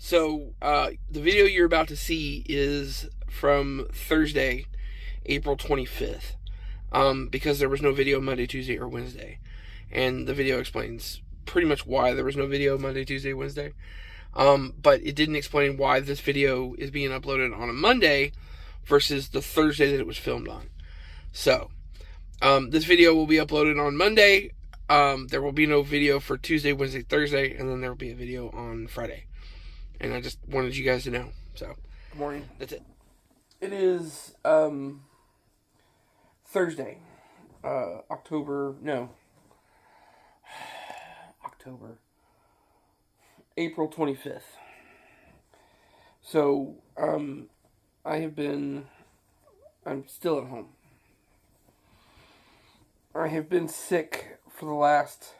So, the video you're about to see is from Thursday, April 25th, because there was no video Monday, Tuesday, or Wednesday. And the video explains pretty much why there was no video Monday, Tuesday, Wednesday. But it didn't explain why this video is being uploaded on a Monday versus the Thursday that it was filmed on. So, this video will be uploaded on Monday. There will be no video for Tuesday, Wednesday, Thursday, and then there will be a video on Friday. And I just wanted you guys to know. So, good morning. That's it. It is Thursday, April 25th. So, I'm still at home. I have been sick for the last,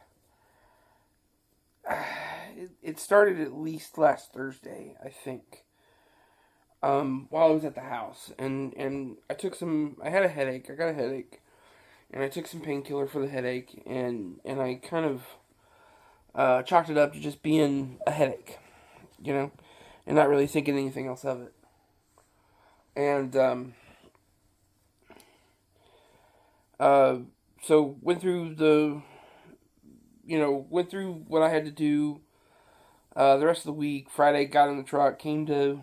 it started at least last Thursday, I think, while I was at the house, and I had a headache, I got a headache, and I took some painkiller for the headache, and I kind of, chalked it up to just being a headache, and not really thinking anything else of it, and, so went through what I had to do, the rest of the week. Friday, got in the truck, came to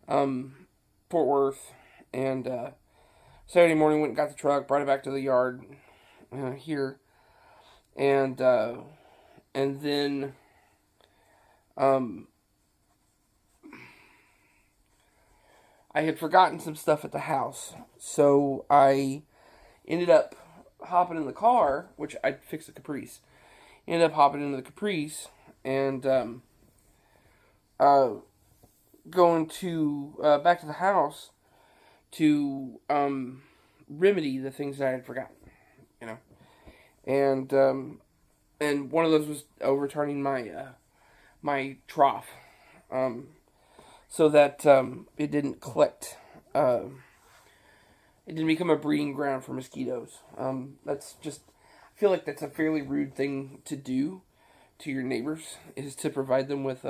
Fort Worth, and, Saturday morning went and got the truck, brought it back to the yard, here, and then, I had forgotten some stuff at the house, so I ended up hopping in the car, which I'd fixed the Caprice. Ended up hopping into the Caprice and going to back to the house to remedy the things that I had forgotten, and one of those was overturning my trough, so that it didn't collect. It didn't become a breeding ground for mosquitoes. That's just, I feel like that's a fairly rude thing to do to your neighbors, is to provide them with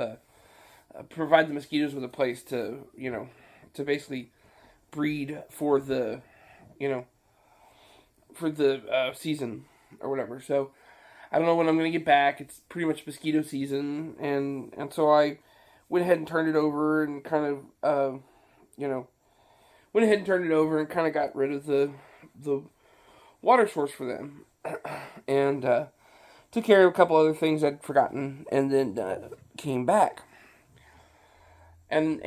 provide the mosquitoes with a place to, to basically breed for the, season or whatever. So, I don't know when I'm going to get back. It's pretty much mosquito season, and so I went ahead and turned it over and kind of, went ahead and turned it over and kind of got rid of the water source for them, and took care of a couple other things I'd forgotten, and then came back. And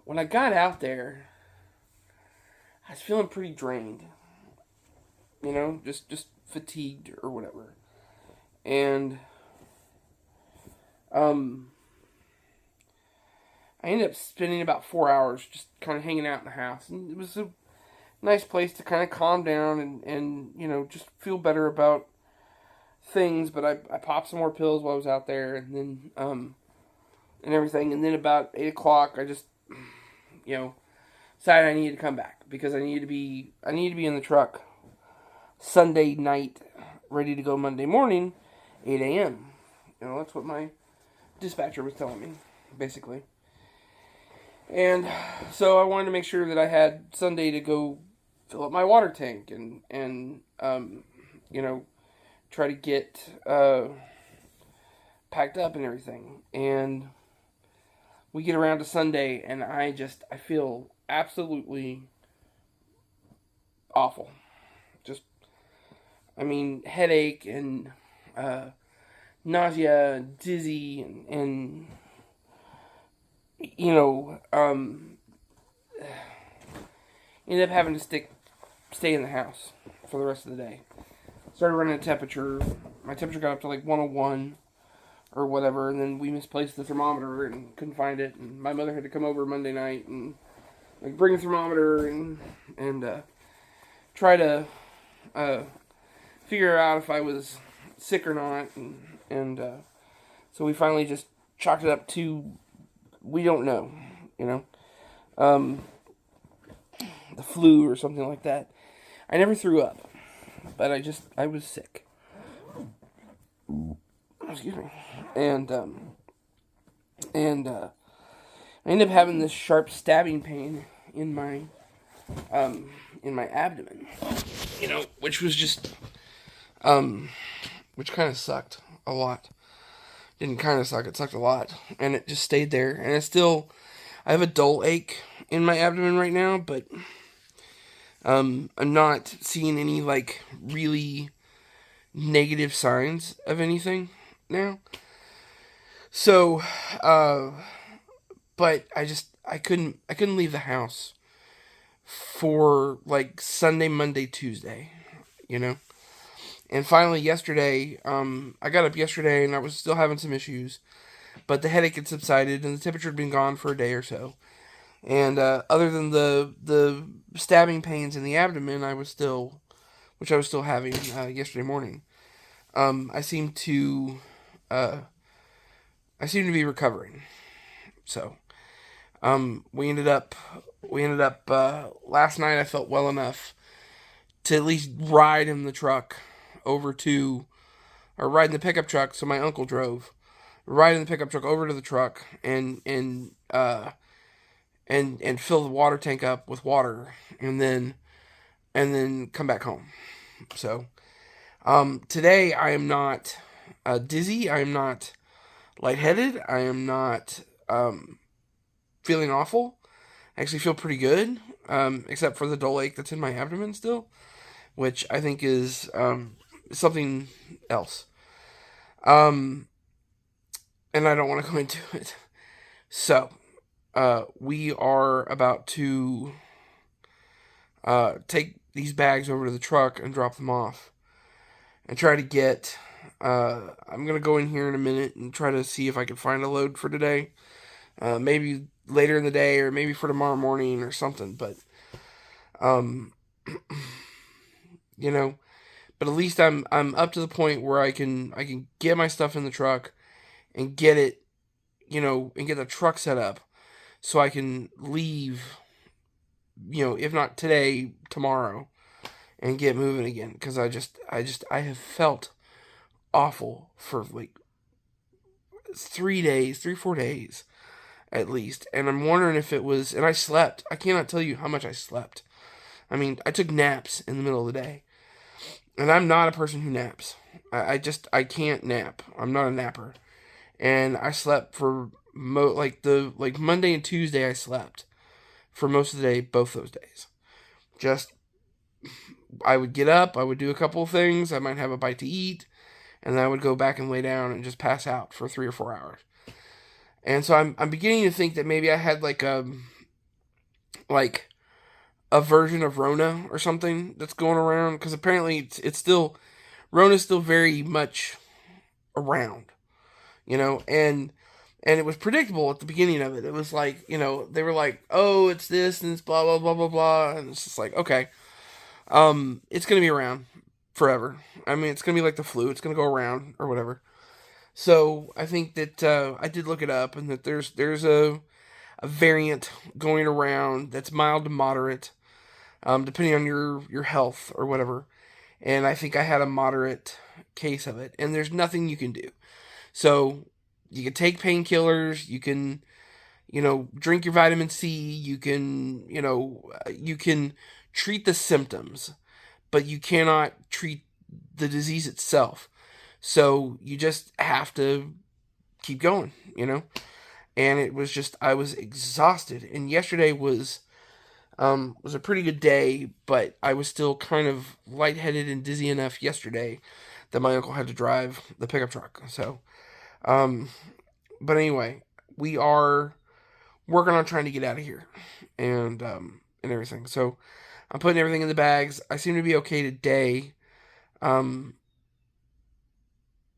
when I got out there, I was feeling pretty drained, just fatigued or whatever, and I ended up spending about 4 hours just kind of hanging out in the house. And it was a nice place to kind of calm down and just feel better about things. But I popped some more pills while I was out there, and then, and everything. And then about 8 o'clock, I just, decided I needed to come back, because I needed to be in the truck Sunday night, ready to go Monday morning, 8 a.m. That's what my dispatcher was telling me, basically. And so I wanted to make sure that I had Sunday to go fill up my water tank and try to get packed up and everything. And we get around to Sunday, and I feel absolutely awful. Headache and nausea, dizzy, and ended up having to stay in the house for the rest of the day. Started running a temperature. My temperature got up to like 101 or whatever, and then we misplaced the thermometer and couldn't find it. And my mother had to come over Monday night and bring a thermometer and try to figure out if I was sick or not. And so we finally just chalked it up to, we don't know, the flu or something like that. I never threw up, but I was sick. Excuse me. And And I ended up having this sharp stabbing pain in my abdomen, which was just which kind of sucked a lot. Didn't kind of suck, it sucked a lot, and it just stayed there. And I have a dull ache in my abdomen right now, but I'm not seeing any like really negative signs of anything now. So, but I couldn't leave the house for like Sunday, Monday, Tuesday, And finally yesterday, I got up yesterday and I was still having some issues, but the headache had subsided and the temperature had been gone for a day or so. And other than the stabbing pains in the abdomen, which I was still having yesterday morning, I seem to be recovering. So, we ended up last night. I felt well enough to at least ride in the truck ride in the pickup truck. So my uncle drove, ride in the pickup truck over to the truck and fill the water tank up with water, and then come back home. So, today I am not dizzy. I am not lightheaded. I am not feeling awful. I actually feel pretty good, except for the dull ache that's in my abdomen still, which I think is something else. And I don't want to go into it. So, we are about to take these bags over to the truck and drop them off and try to get, I'm going to go in here in a minute and try to see if I can find a load for today. Maybe later in the day or maybe for tomorrow morning or something, but, but at least I'm up to the point where I can get my stuff in the truck and get it, and get the truck set up so I can leave, if not today, tomorrow, and get moving again. Because I have felt awful for like 3, 4 days at least. And I'm wondering if it was, and I slept. I cannot tell you how much I slept. I mean, I took naps in the middle of the day. And I'm not a person who naps. I can't nap. I'm not a napper. And I slept for Monday and Tuesday I slept for most of the day, both those days. I would get up, I would do a couple of things, I might have a bite to eat, and then I would go back and lay down and just pass out for 3 or 4 hours. And so I'm beginning to think that maybe I had like a version of Rona or something that's going around, because apparently Rona's still very much around, and it was predictable at the beginning of it. It was like, they were like, oh, it's this and it's blah blah blah blah blah, and it's just like, okay, it's gonna be around forever. I mean, it's gonna be like the flu. It's gonna go around or whatever. So I think that I did look it up, and that there's a variant going around that's mild to moderate, depending on your health or whatever. And I think I had a moderate case of it, and there's nothing you can do. So you can take painkillers, you can, drink your vitamin C, you can, you can treat the symptoms, but you cannot treat the disease itself. So you just have to keep going, And it was just, I was exhausted, and yesterday was a pretty good day, but I was still kind of lightheaded and dizzy enough yesterday that my uncle had to drive the pickup truck. So, but anyway, we are working on trying to get out of here and everything. So I'm putting everything in the bags. I seem to be okay today. And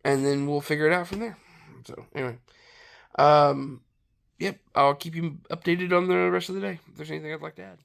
then we'll figure it out from there. So anyway, yep, I'll keep you updated on the rest of the day if there's anything I'd like to add.